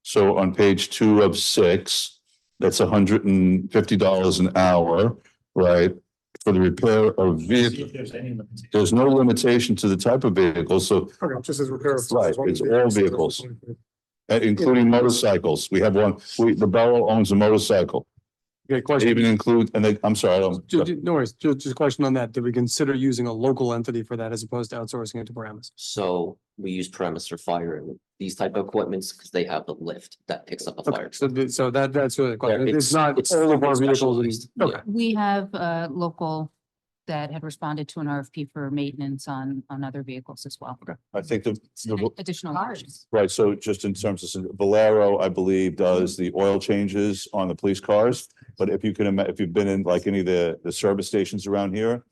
So on page 2 of 6, that's $150 an hour, right? For the repair of See vehicles. if there's any limitation. There's no limitation to the type of vehicle, so okay, just as repair. of- Right, it's all vehicles. including motorcycles. We have one, the borough owns a motorcycle. Okay, They question. even include, and they, I'm sorry, I don't. No worries, just a question on that. Did we consider using a local entity for that as opposed to outsourcing it to Paramus? So we use premise for fire and these type of equipments because they have the lift that picks up a Okay, fire. so that's really the question. Yeah, It's not it's all of our vehicles. specialized, Okay, yeah. We have local that had responded to an RFP for maintenance on other vehicles as well. I think the, Additional options. right, so just in terms of, Valero, I believe, does the oil changes on the police cars. But if you can, if you've been in like any of the service stations around here,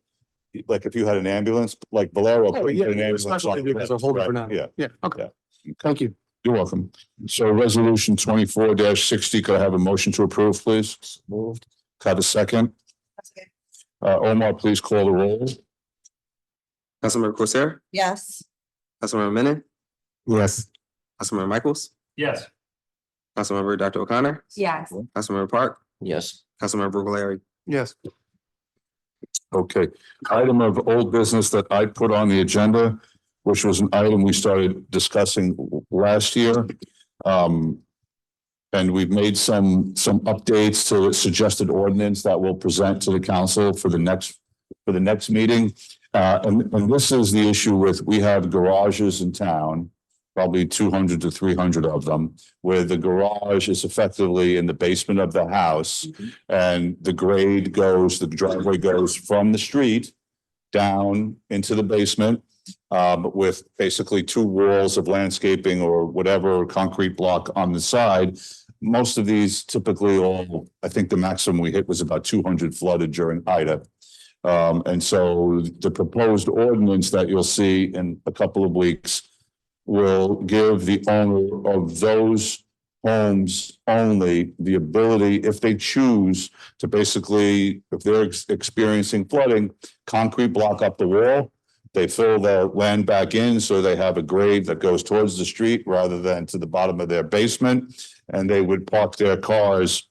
like if you had an ambulance, like Valero. Oh, couldn't yeah, put an ambulance specialty on- vehicles are a whole different Right, animal. Yeah, Okay, yeah. thank you. You're welcome. So resolution 24-60, could I have a motion to approve, please? Moved. Could I have a second? That's okay. Omar, please call the roll. Councilmember Corsair, Yes. Councilmember Minute, Yes. Councilmember Michaels, Yes. Councilmember Dr. O'Connor, Yes. Councilmember Park, Yes. Councilmember Brugler. Yes. Okay, item of old business that I put on the agenda, which was an item we started discussing last year. And we've made some updates to the suggested ordinance that we'll present to the council for the next meeting. And this is the issue with, we have garages in town, probably 200 to 300 of them, where the garage is effectively in the basement of the house. And the driveway goes from the street down into the basement, with basically two walls of landscaping or whatever concrete block on the side. Most of these typically I think the maximum we hit was about 200 flooded during Ida. And so the proposed ordinance that you'll see in a couple of weeks will give the owner of those homes only the ability, if they choose, to basically, if they're experiencing flooding, concrete block up the wall. They fill the land back in, so they have a grade that goes towards the street rather than to the bottom of their basement. And they would park their cars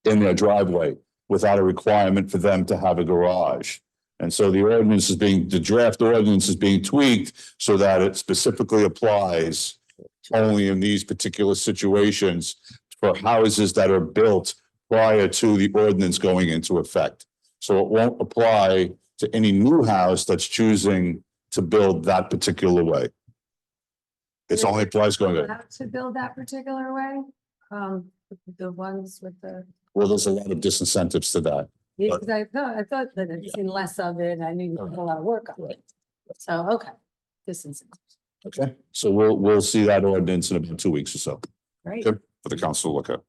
in their driveway without a requirement for them to have a garage. And so the draft ordinance is being tweaked so that it specifically applies only in these particular situations for houses that are built prior to the ordinance going into effect. So it won't apply to any new house that's choosing to build that particular way. It's only applies going to, To build that particular way, the ones with the, well, there's a lot of disincentives to that. yeah, 'cause I thought that I'd seen less of it, I knew you put a lot of work on it. So, okay, this is Okay, so we'll see that ordinance in about 2 weeks or so. great. Okay, for the council to look at.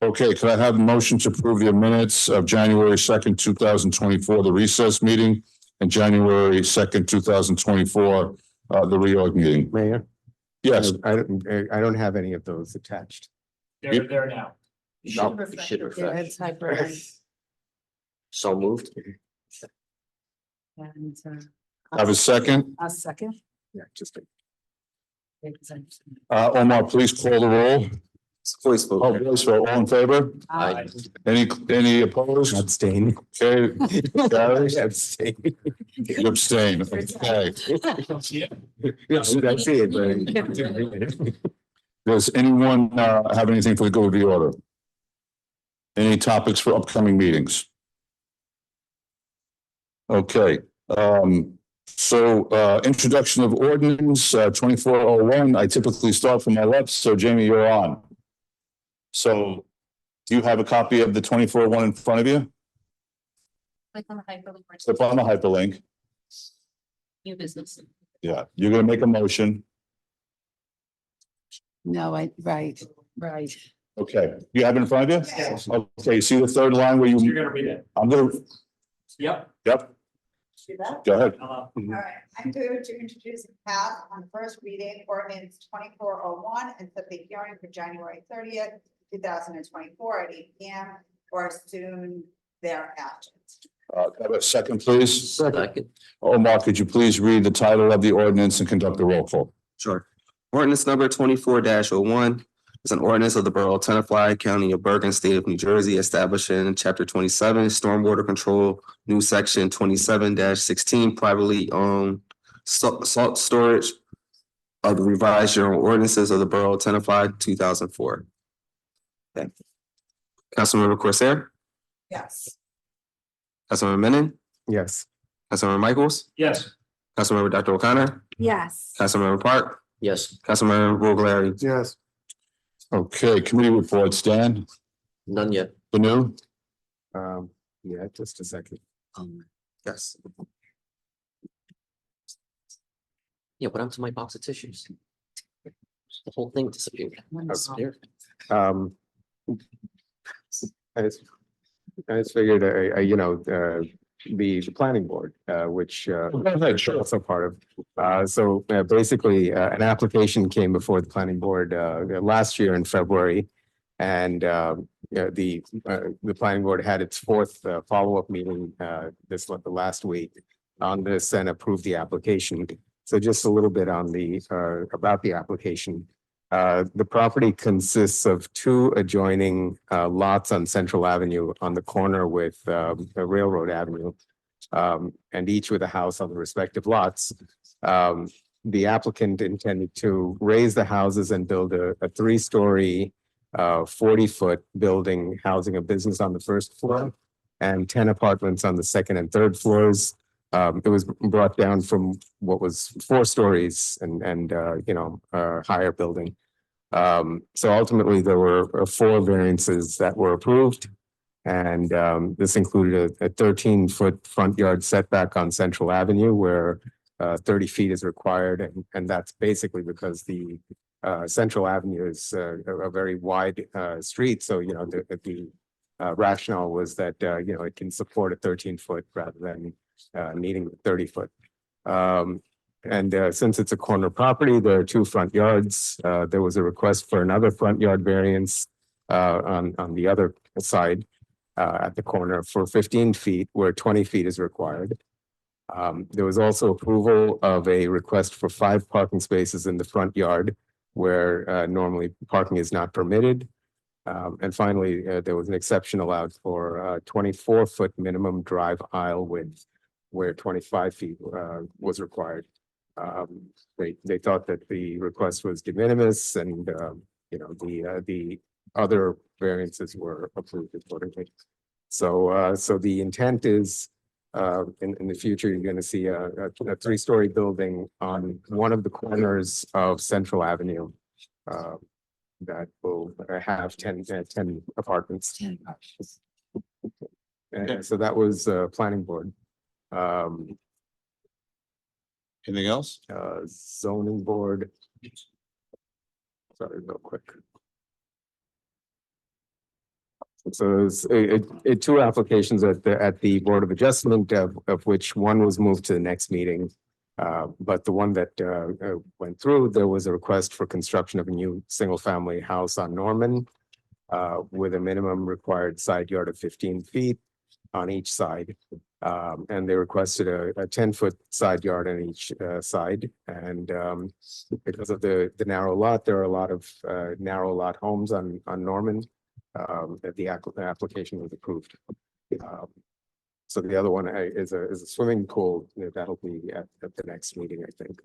Okay, could I have a motion to approve the minutes of January 2nd, 2024, the recess meeting, and January 2nd, 2024, the reorg meeting? Mayor? Yes, I don't have any of those attached. They're there now. You should Yeah, refresh. it's hyper. So moved. And, have a second. a second. Yeah, just. Omar, please call the roll. Voice vote. Oh, voice vote. All in favor? Aye. Any opposed? Abstain. Okay, carries. Abstain. You abstain. Okay. Yes, that's it, but. Does anyone have anything for the go of the order? Any topics for upcoming meetings? Okay, so introduction of ordinance 2401. I typically start from my left, so Jamie, you're on. So do you have a copy of the 2401 in front of you? Click on the hyperlink. Click on the hyperlink. New business. Yeah, you're gonna make a motion. No, right. Okay, you have it in front of you? Yes. Okay, see the third line where You're you, gonna read it. I'm gonna, Yep. yep, See that? go ahead. All right, I'm going to introduce and pass on first reading ordinance 2401 and set the hearing for January 30th, 2024 at 8 p.m. or soon thereafter. Have a second, please. Second. Omar, could you please read the title of the ordinance and conduct a roll call? Sure. Ordinance number 24-01 is an ordinance of the Borough of Tenafly, County of Bergen, State of New Jersey, establishing Chapter 27, Stormwater Control, new Section 27-16, privately owned salt storage of the revised general ordinances of the Borough of Tenafly, 2004. Okay. Councilmember Corsair, Yes. Councilmember Menon, Yes. Councilmember Michaels, Yes. Councilmember Dr. O'Connor, Yes. Councilmember Park, Yes. Councilmember Brugler. Yes. Okay, committee reports, Dan, None yet. Benu, Yeah, just a second. Yes. Yeah, what happened to my box of tissues? The whole thing disappeared. There. I just figured, the planning board, which ahead, sure. also part of. So basically, an application came before the planning board last year in February. And the planning board had its fourth follow-up meeting the last week on this and approved the application. So just a little bit on the, about the application. The property consists of two adjoining lots on Central Avenue on the corner with Railroad Avenue, and each with a house on the respective lots. The applicant intended to raise the houses and build a three-story, 40-foot building housing a business on the first floor and 10 apartments on the second and third floors. It was brought down from what was 4 stories and higher building. So ultimately, there were 4 variances that were approved. And this included a 13-foot front yard setback on Central Avenue where 30 feet is required. And that's basically because the Central Avenue is a very wide street. So, the rationale was that, it can support a 13-foot rather than needing 30-foot. And since it's a corner property, there are 2 front yards. There was a request for another front yard variance on the other side at the corner for 15 feet where 20 feet is required. There was also approval of a request for 5 parking spaces in the front yard where normally parking is not permitted. And finally, there was an exception allowed for 24-foot minimum drive aisle width where 25 feet was required. They thought that the request was de minimis and, the other variances were approved accordingly. So the intent is in the future, you're going to see a 3-story building on one of the corners of Central Avenue that will have 10 apartments. And so that was planning board. Anything else? Zoning board. Sorry, real quick. So it's 2 applications at the Board of Adjustment, of which one was moved to the next meeting. But the one that went through, there was a request for construction of a new single-family house on Norman with a minimum required side yard of 15 feet on each side. And they requested a 10-foot side yard on each side. And because of the narrow lot, there are a lot of narrow lot homes on Norman. That the application was approved. So the other one is a swimming pool. That'll be at the next meeting, I think.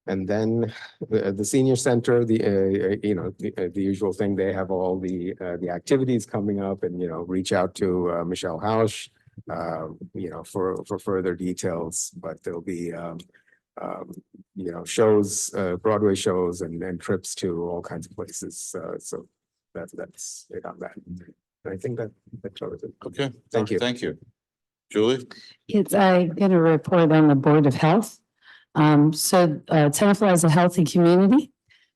And then the senior center, the usual thing. They have all the activities coming up, and reach out to Michelle Hausch, for further details. But there'll be shows, Broadway shows and trips to all kinds of places. So that's it on that. And I think that covers it. Okay. Thank you. Thank you. Julie? It's, I get a report on the Board of Health. Tenafly is a healthy community.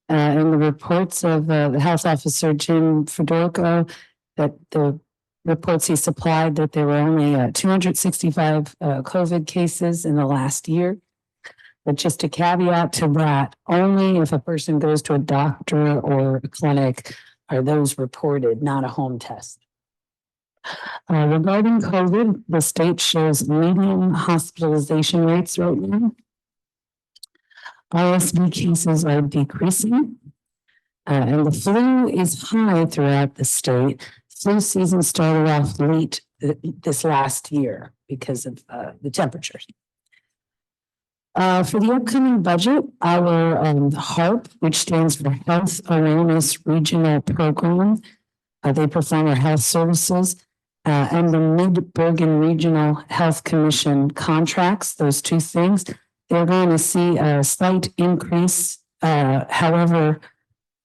And the reports of the health officer, Jim Fedorko, that the reports he supplied that there were only 265 COVID cases in the last year. But just a caveat to that, only if a person goes to a doctor or a clinic are those reported, not a home test. Regarding COVID, the state shows median hospitalization rates right now. RSV cases are decreasing, and the flu is high throughout the state. Flu season started off late this last year because of the temperatures. For the upcoming budget, our HARP, which stands for Health Awareness Regional Program, they perform our health services, and the Mid-Bergen Regional Health Commission contracts, those 2 things, they're going to see a slight increase. However,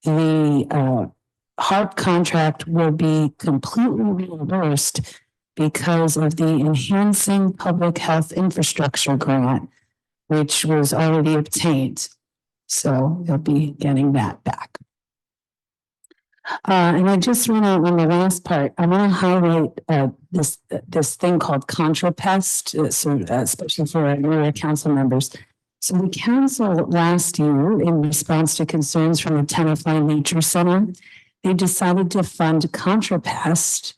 the HARP contract will be completely reimbursed because of the Enhancing Public Health Infrastructure Grant, which was already obtained. So they'll be getting that back. And I just want to, on the last part, I want to highlight this thing called ContraPest, especially for our newer council members. So the council last year, in response to concerns from the Tenafly Nature Center, they decided to fund ContraPest.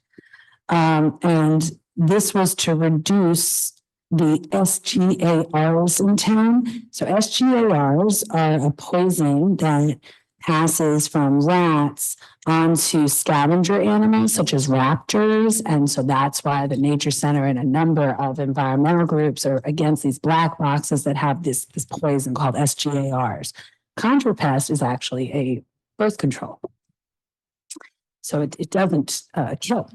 And this was to reduce the SGARs in town. So SGARs are a poison that passes from rats onto scavenger animals such as raptors. And so that's why the Nature Center and a number of environmental groups are against these black boxes that have this poison called SGARs. Contrapest is actually a birth control. So it doesn't kill.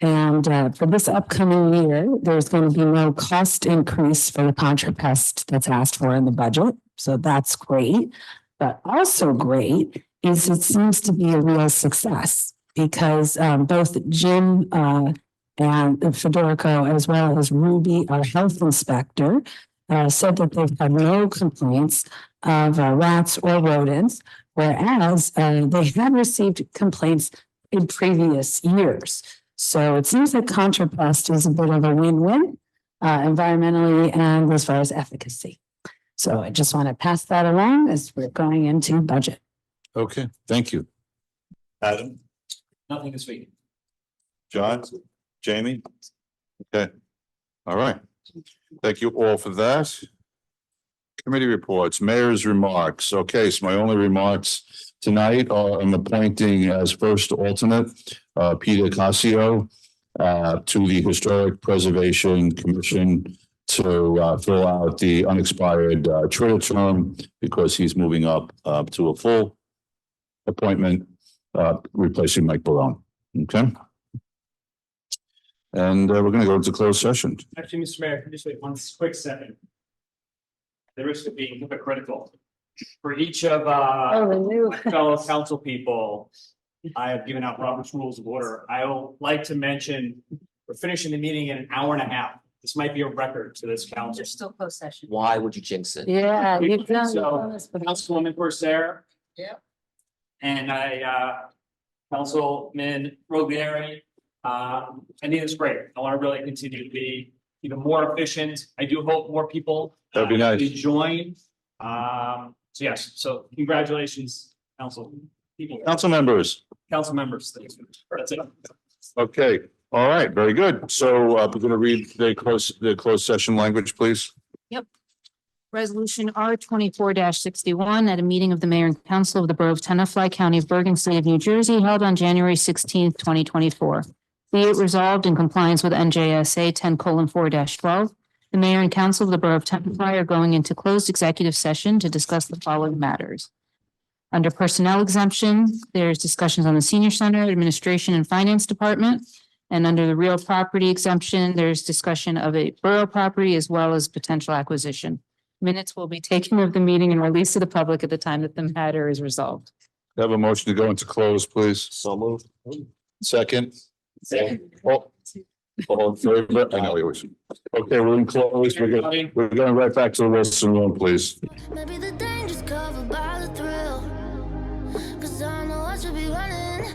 And for this upcoming year, there's going to be no cost increase for the contrapest that's asked for in the budget. So that's great. But also great is it seems to be a real success because both Jim and Federico, as well as Ruby, our health inspector, said that they've had no complaints of rats or rodents, whereas they had received complaints in previous years. So it seems that contrapest is a bit of a win-win environmentally and as far as efficacy. So I just want to pass that along as we're going into budget. Okay, thank you. Adam, Nothing this week. John, Jamie? Okay, all right. Thank you all for that. Committee reports, mayor's remarks. Okay, so my only remarks tonight are I'm appointing as first alternate Peter Casio to the Historic Preservation Commission to fill out the unexpired charter term because he's moving up to a full appointment, replacing Mike Barone. Okay. And we're going to go into closed session. Actually, Mr. Mayor, can you just wait one quick second? The risk of being hypocritical. For each of my fellow council people, I have given out Robert's Rules of Order. I would like to mention, we're finishing the meeting in an hour and a half. This might be a record to this council. There's still closed session. Why would you jinx it? Yeah, you've done So, Councilwoman Corsair. Yeah. And Councilman Roglieri. I think it's great. I want to really continue to be even more efficient. I do hope more people That'd be nice. join. So yes, so congratulations, council people, Council members. council members. That's it. Okay, all right, very good. So we're going to read the closed session language, please. Resolution R 24-61 at a meeting of the mayor and council of the borough of Tenafly, county of Bergen, state of New Jersey, held on January 16th, 2024. Be it resolved in compliance with NJSA 10:4-12, the mayor and council of the borough of Tenafly are going into closed executive session to discuss the following matters. Under personnel exemption, there's discussions on the senior center, administration and finance department. And under the real property exemption, there's discussion of a borough property as well as potential acquisition. Minutes will be taken of the meeting and released to the public at the time that the matter is resolved. Have a motion to go into close, please. So moved. Second. All in favor? I know it was. Okay, we're in close. We're going right back to the Wilson room, please. Maybe the danger's covered by the thrill. 'Cause I know I should be running.